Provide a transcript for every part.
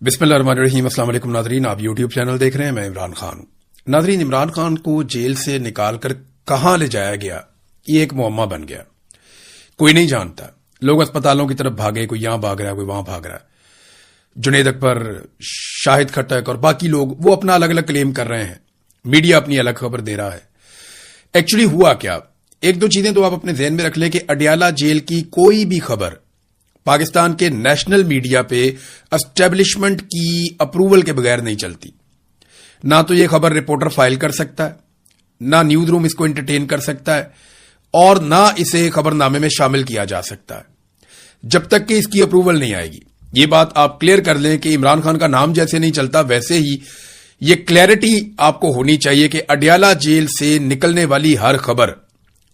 बिस्मिल्लाहिर्रहमानिर्रहीम। अस्सलाम वालेकुम नाजरीन, आप यूट्यूब चैनल देख रहे हैं, मैं इमरान खान। नाजरीन, इमरान खान को जेल से निकाल कर कहां ले जाया गया, ये एक मुअम्मा बन गया। कोई नहीं जानता। लोग अस्पतालों की तरफ भागे, कोई यहां भाग रहा है, कोई वहां भाग रहा है। जुनेद अकबर, शाहिद खट्टक और बाकी लोग वो अपना अलग अलग क्लेम कर रहे हैं, मीडिया अपनी अलग खबर दे रहा है। एक्चुअली हुआ क्या, एक दो चीजें तो आप अपने ध्यान में रख लें कि अडियाला जेल की कोई भी खबर पाकिस्तान के नेशनल मीडिया पे एस्टेब्लिशमेंट की अप्रूवल के बगैर नहीं चलती। ना तो यह खबर रिपोर्टर फाइल कर सकता है, ना न्यूज रूम इसको एंटरटेन कर सकता है, और ना इसे खबरनामे में शामिल किया जा सकता है जब तक कि इसकी अप्रूवल नहीं आएगी। ये बात आप क्लियर कर लें कि इमरान खान का नाम जैसे नहीं चलता, वैसे ही ये क्लैरिटी आपको होनी चाहिए कि अडियाला जेल से निकलने वाली हर खबर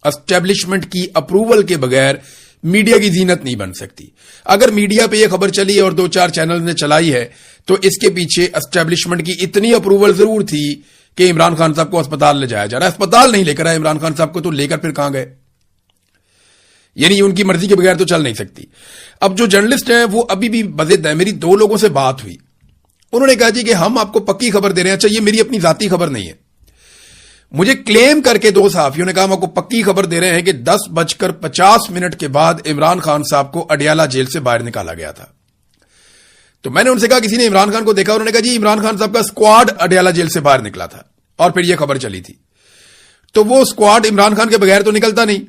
एस्टेब्लिशमेंट की अप्रूवल के बगैर मीडिया की जीनत नहीं बन सकती। अगर मीडिया पे यह खबर चली और दो चार चैनल ने चलाई है तो इसके पीछे एस्टेब्लिशमेंट की इतनी अप्रूवल जरूर थी कि इमरान खान साहब को अस्पताल ले जाया जा रहा है। अस्पताल नहीं लेकर आए इमरान खान साहब को, तो लेकर फिर कहां गए? यानी उनकी मर्जी के बगैर तो चल नहीं सकती। अब जो जर्नलिस्ट हैं वो अभी भी बज़िद है। मेरी दो लोगों से बात हुई, उन्होंने कहा जी कि हम आपको पक्की खबर दे रहे हैं। अच्छा, ये मेरी अपनी जाती खबर नहीं है, मुझे क्लेम करके दो सहाफियों ने कहा हम आपको पक्की खबर दे रहे हैं कि 10:50 के बाद इमरान खान साहब को अडियाला जेल से बाहर निकाला गया था। तो मैंने उनसे कहा किसी ने इमरान खान को देखा? उन्होंने कहा जी इमरान खान साहब का स्क्वाड अडियाला जेल से बाहर निकला था और फिर यह खबर चली थी। तो वो स्क्वाड इमरान खान के बगैर तो निकलता नहीं।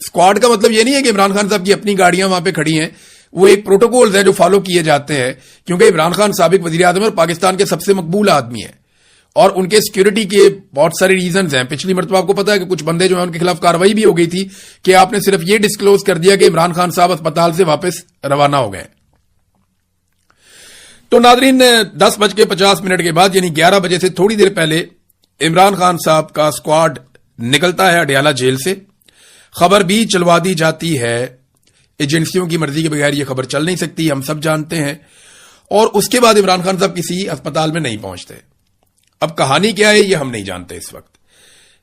स्क्वाड का मतलब यह नहीं है कि इमरान खान साहब की अपनी गाड़ियां वहां पे खड़ी हैं, वो एक प्रोटोकॉल है जो फॉलो किए जाते हैं, क्योंकि इमरान खान साबिक वजीर आजम और पाकिस्तान के सबसे मकबूल आदमी है और उनके सिक्योरिटी के बहुत सारे रीजंस हैं। पिछली मरतबा आपको पता है कि कुछ बंदे जो है उनके खिलाफ कार्रवाई भी हो गई थी कि आपने सिर्फ ये डिस्क्लोज कर दिया कि इमरान खान साहब अस्पताल से वापस रवाना हो गए। तो नाजरीन, 10:50 के बाद यानी 11 बजे से थोड़ी देर पहले इमरान खान साहब का स्क्वाड निकलता है अडियाला जेल से। खबर भी चलवा दी जाती है, एजेंसियों की मर्जी के बगैर यह खबर चल नहीं सकती, हम सब जानते हैं। और उसके बाद इमरान खान साहब किसी अस्पताल में नहीं पहुंचते। अब कहानी क्या है ये हम नहीं जानते इस वक्त,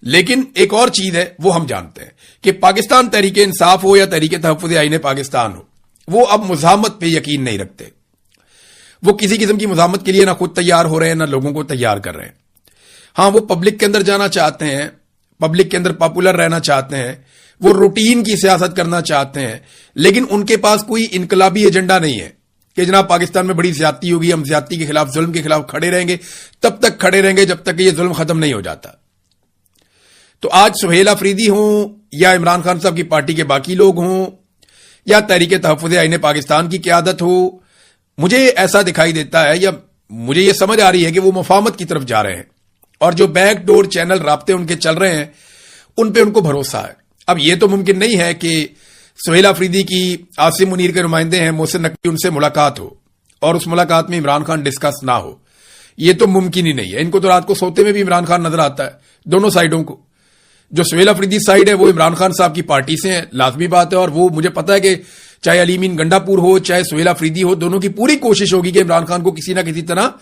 लेकिन एक और चीज है वो हम जानते हैं कि पाकिस्तान तहरीक इंसाफ हो या तहरीक तहफ्फुज़ आईन पाकिस्तान हो, वो अब मुज़ाहमत पे यकीन नहीं रखते। वो किसी किस्म की मुज़ाहमत के लिए ना खुद तैयार हो रहे हैं, ना लोगों को तैयार कर रहे हैं। हां, वो पब्लिक के अंदर जाना चाहते हैं, पब्लिक के अंदर पॉपुलर रहना चाहते हैं, वो रूटीन की सियासत करना चाहते हैं, लेकिन उनके पास कोई इनकलाबी एजेंडा नहीं है कि जनाब पाकिस्तान में बड़ी ज्यादती होगी, हम ज्यादती के खिलाफ, जुल्म के खिलाफ खड़े रहेंगे, तब तक खड़े रहेंगे जब तक ये जुल्म खत्म नहीं हो जाता। तो आज सुहेल अफरीदी हों या इमरान खान साहब की पार्टी के बाकी लोग हों या तहरीक तहफ्फुज़ आईन पाकिस्तान की क़यादत हो, मुझे ऐसा दिखाई देता है या मुझे यह समझ आ रही है कि वो मुफाहमत की तरफ जा रहे हैं और जो बैकडोर चैनल राब्ते उनके चल रहे हैं उन पे उनको भरोसा है। अब यह तो मुमकिन नहीं है कि सुहेल अफरीदी की आसिम मुनीर के नुमाइंदे हैं मोहसिन नकवी, उनसे मुलाकात हो और उस मुलाकात में इमरान खान डिस्कस ना हो। यह तो मुमकिन ही नहीं है। इनको तो रात को सोते में भी इमरान खान नजर आता है, दोनों साइडों को। जो सुहेल अफरीदी साइड है वो इमरान खान साहब की पार्टी से है, लाजमी बात है, और वो मुझे पता है कि चाहे अलीमीन गंडापुर हो चाहे सुहेल अफरीदी हो, दोनों की पूरी कोशिश होगी कि इमरान खान को किसी ना किसी तरह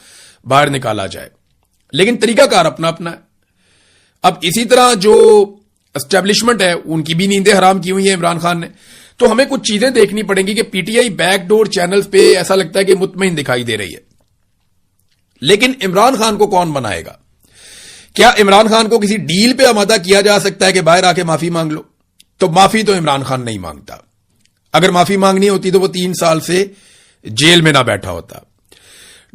बाहर निकाला जाए, लेकिन तरीकाकार अपना अपना है। अब इसी तरह जो एस्टेब्लिशमेंट है उनकी भी नींदें हराम की हुई है इमरान खान ने। तो हमें कुछ चीजें देखनी पड़ेंगी कि पीटीआई बैकडोर चैनल्स पे ऐसा लगता है कि मुतमईन दिखाई दे रही है, लेकिन इमरान खान को कौन बनाएगा? क्या इमरान खान को किसी डील पे आमादा किया जा सकता है कि बाहर आके माफी मांग लो? तो माफी तो इमरान खान नहीं मांगता। अगर माफी मांगनी होती तो वो 3 साल से जेल में ना बैठा होता।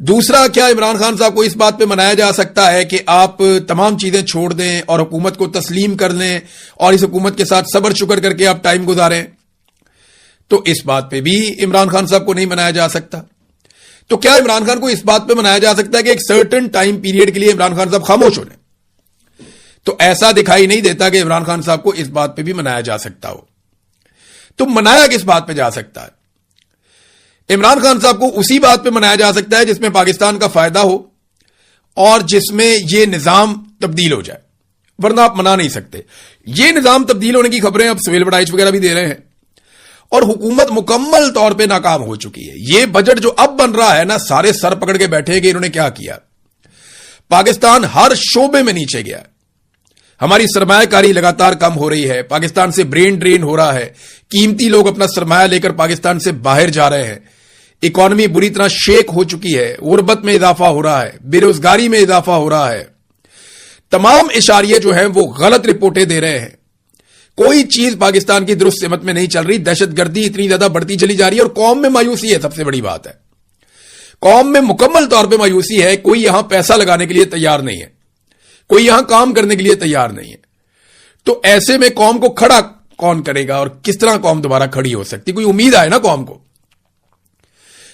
दूसरा, क्या इमरान खान साहब को इस बात पे मनाया जा सकता है कि आप तमाम चीजें छोड़ दें और हुकूमत को तस्लीम कर लें और इस हुकूमत के साथ सब्र शुक्र करके आप टाइम गुजारें? तो इस बात पे भी इमरान खान साहब को नहीं मनाया जा सकता। तो क्या इमरान खान को इस बात पे मनाया जा सकता है कि एक सर्टेन टाइम पीरियड के लिए इमरान खान साहब खामोश हो जाएं? तो ऐसा दिखाई नहीं देता कि इमरान खान साहब को इस बात पे भी मनाया जा सकता हो। तो मनाया किस बात पे जा सकता है? इमरान खान साहब को उसी बात पे मनाया जा सकता है जिसमें पाकिस्तान का फायदा हो और जिसमें यह निजाम तब्दील हो जाए, वरना आप मना नहीं सकते। यह निजाम तब्दील होने की खबरें अब सुहेल बड़ाइच वगैरह भी दे रहे हैं और हुकूमत मुकम्मल तौर पे नाकाम हो चुकी है। यह बजट जो अब बन रहा है ना, सारे सर पकड़ के बैठे कि इन्होंने क्या किया। पाकिस्तान हर शोबे में नीचे गया है, हमारी सरमायाकारी लगातार कम हो रही है, पाकिस्तान से ब्रेन ड्रेन हो रहा है, कीमती लोग अपना सरमाया लेकर पाकिस्तान से बाहर जा रहे हैं। इकोनॉमी बुरी तरह शेक हो चुकी है, गुर्बत में इजाफा हो रहा है, बेरोजगारी में इजाफा हो रहा है, तमाम इशारे जो हैं वो गलत रिपोर्टें दे रहे हैं। कोई चीज पाकिस्तान की दुरुस्त सिमत में नहीं चल रही, दहशतगर्दी इतनी ज्यादा बढ़ती चली जा रही है और कौम में मायूसी है। सबसे बड़ी बात है कौम में मुकम्मल तौर पे मायूसी है। कोई यहां पैसा लगाने के लिए तैयार नहीं है, कोई यहां काम करने के लिए तैयार नहीं है। तो ऐसे में कौम को खड़ा कौन करेगा और किस तरह कौम दोबारा खड़ी हो सकती? कोई उम्मीद आए ना कौम को।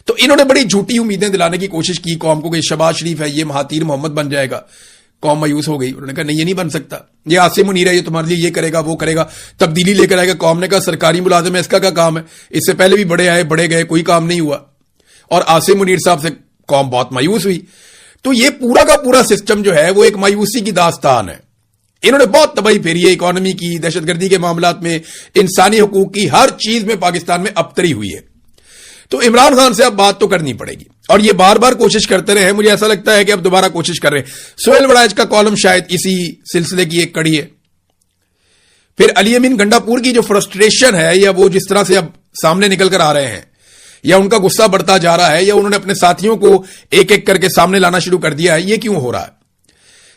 तो इन्होंने बड़ी झूठी उम्मीदें दिलाने की कोशिश की कौम को कि शहबाज शरीफ है, ये महातीर मोहम्मद बन जाएगा। कौम मायूस हो गई। उन्होंने कहा नहीं, ये नहीं बन सकता, ये आसिम मुनीर है, ये तुम्हारे लिए ये करेगा वो करेगा, तब्दीली लेकर आएगा। कौम ने कहा सरकारी मुलाजिम है, इसका क्या काम है? इससे पहले भी बड़े आए बड़े गए, कोई काम नहीं हुआ। और आसिम मुनीर साहब से कौम बहुत मायूस हुई। तो ये पूरा का पूरा सिस्टम जो है वो एक मायूसी की दास्तान है। इन्होंने बहुत तबाही फेरी है इकोनॉमी की, दहशतगर्दी के मामलात में, इंसानी हुकूक की, हर चीज में पाकिस्तान में अबतरी हुई है। तो इमरान खान से अब बात तो करनी पड़ेगी और ये बार बार कोशिश करते रहे। मुझे ऐसा लगता है कि अब दोबारा कोशिश कर रहे हैं। सोहेल वड़ाइच का कॉलम शायद इसी सिलसिले की एक कड़ी है। फिर अली अमीन गंडापुर की जो फ्रस्ट्रेशन है या वो जिस तरह से अब सामने निकल कर आ रहे हैं या उनका गुस्सा बढ़ता जा रहा है या उन्होंने अपने साथियों को एक एक करके सामने लाना शुरू कर दिया है, ये क्यों हो रहा है?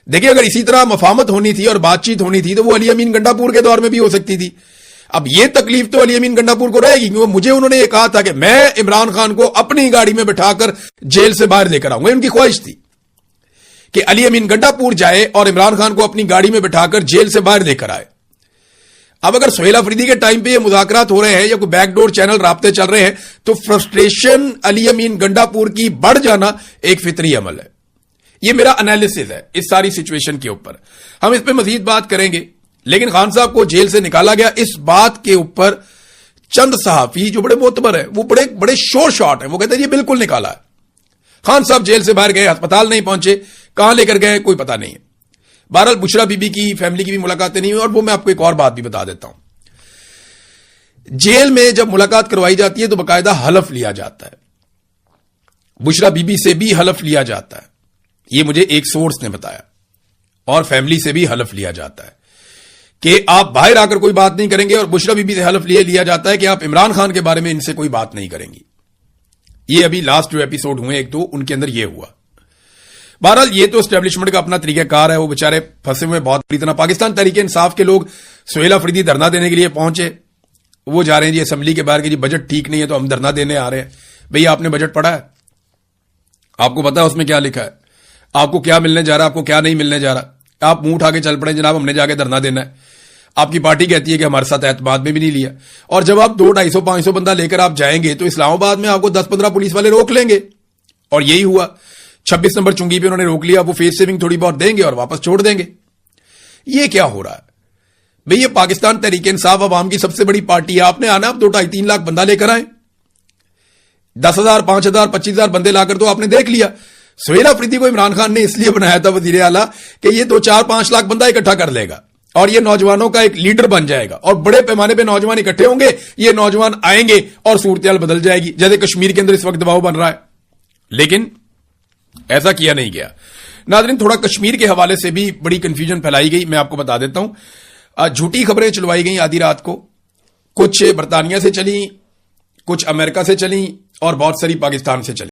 देखिए, अगर इसी तरह मफामत होनी थी और बातचीत होनी थी तो वो अली अमीन गंडापुर के दौर में भी हो सकती थी। अब ये तकलीफ तो अली अमीन गंडापुर को रहेगी क्योंकि मुझे उन्होंने ये कहा था कि मैं इमरान खान को अपनी गाड़ी में बिठाकर जेल से बाहर लेकर आऊंगा। उनकी ख्वाहिश थी कि अली अमीन गंडापुर जाए और इमरान खान को अपनी गाड़ी में बिठाकर जेल से बाहर लेकर आए। अब अगर सोहेल अफरीदी के टाइम पे ये मुज़ाकरात हो रहे हैं या कोई बैकडोर चैनल राब्ते चल रहे हैं तो फ्रस्ट्रेशन अली अमीन गंडापुर की बढ़ जाना एक फितरी अमल है। ये मेरा एनालिसिस है इस सारी सिचुएशन के ऊपर। हम इस पे मजीद बात करेंगे। लेकिन खान साहब को जेल से निकाला गया, इस बात के ऊपर चंद सहाफी जो बड़े मोतबर है वो बड़े बड़े शोर शॉट है, वो कहते हैं ये बिल्कुल निकाला है। खान साहब जेल से बाहर गए, अस्पताल नहीं पहुंचे, कहां लेकर गए कोई पता नहीं है। बहरहाल बुशरा बीबी की फैमिली की भी मुलाकातें नहीं हुई। और वो मैं आपको एक और बात भी बता देता हूं, जेल में जब मुलाकात करवाई जाती है तो बाकायदा हलफ लिया जाता है। बुशरा बीबी से भी हलफ लिया जाता है, ये मुझे एक सोर्स ने बताया, और फैमिली से भी हलफ लिया जाता है कि आप बाहर आकर कोई बात नहीं करेंगे। और बुशरा बीबी से हलफ लिया जाता है कि आप इमरान खान के बारे में इनसे कोई बात नहीं करेंगी। ये अभी लास्ट जो एपिसोड हुए एक दो, उनके अंदर ये हुआ। बहरहाल ये तो एस्टेब्लिशमेंट का अपना तरीकाकार है, वो बेचारे फंसे हुए बहुत बुरी तरह। पाकिस्तान तहरीक इंसाफ के लोग सोहेल अफरीदी धरना देने के लिए पहुंचे, वो जा रहे हैं जी असेंबली के बाहर कि जी बजट ठीक नहीं है तो हम धरना देने आ रहे हैं। भैया आपने बजट पढ़ा है? आपको पता है उसमें क्या लिखा है? आपको क्या मिलने जा रहा है, आपको क्या नहीं मिलने जा रहा? आप मुंह उठा के चल पड़े जनाब हमने जाके धरना देना है। आपकी पार्टी कहती है कि हमारे साथ एतमाद में भी नहीं लिया। और जब आप 200, 250, 500 बंदा लेकर आप जाएंगे तो इस्लामाबाद में आपको 10-15 पुलिस वाले रोक लेंगे। और यही हुआ, 26 नंबर चुंगी पे उन्होंने रोक लिया। वो फेस सेविंग थोड़ी बहुत देंगे और वापस छोड़ देंगे। ये क्या हो रहा है भाई? ये पाकिस्तान तहरीक इंसाफ अवाम की सबसे बड़ी पार्टी है। आपने आना, आप 2, 2.5, 3 लाख बंदा लेकर आए। 10,000, 5,000, 25,000 बंदे लाकर तो आपने देख लिया। सोहेल अफरीदी को इमरान खान ने इसलिए बनाया था वजीर आला कि ये 2, 4, 5 लाख बंदा इकट्ठा कर लेगा और ये नौजवानों का एक लीडर बन जाएगा और बड़े पैमाने पे नौजवान इकट्ठे होंगे, ये नौजवान आएंगे और सूरत बदल जाएगी, जैसे कश्मीर के अंदर इस वक्त दबाव बन रहा है। लेकिन ऐसा किया नहीं गया। नाज़रीन, थोड़ा कश्मीर के हवाले से भी बड़ी कंफ्यूजन फैलाई गई, मैं आपको बता देता हूं। झूठी खबरें चलवाई गई आधी रात को, कुछ बरतानिया से चली, कुछ अमेरिका से चली और बहुत सारी पाकिस्तान से चली।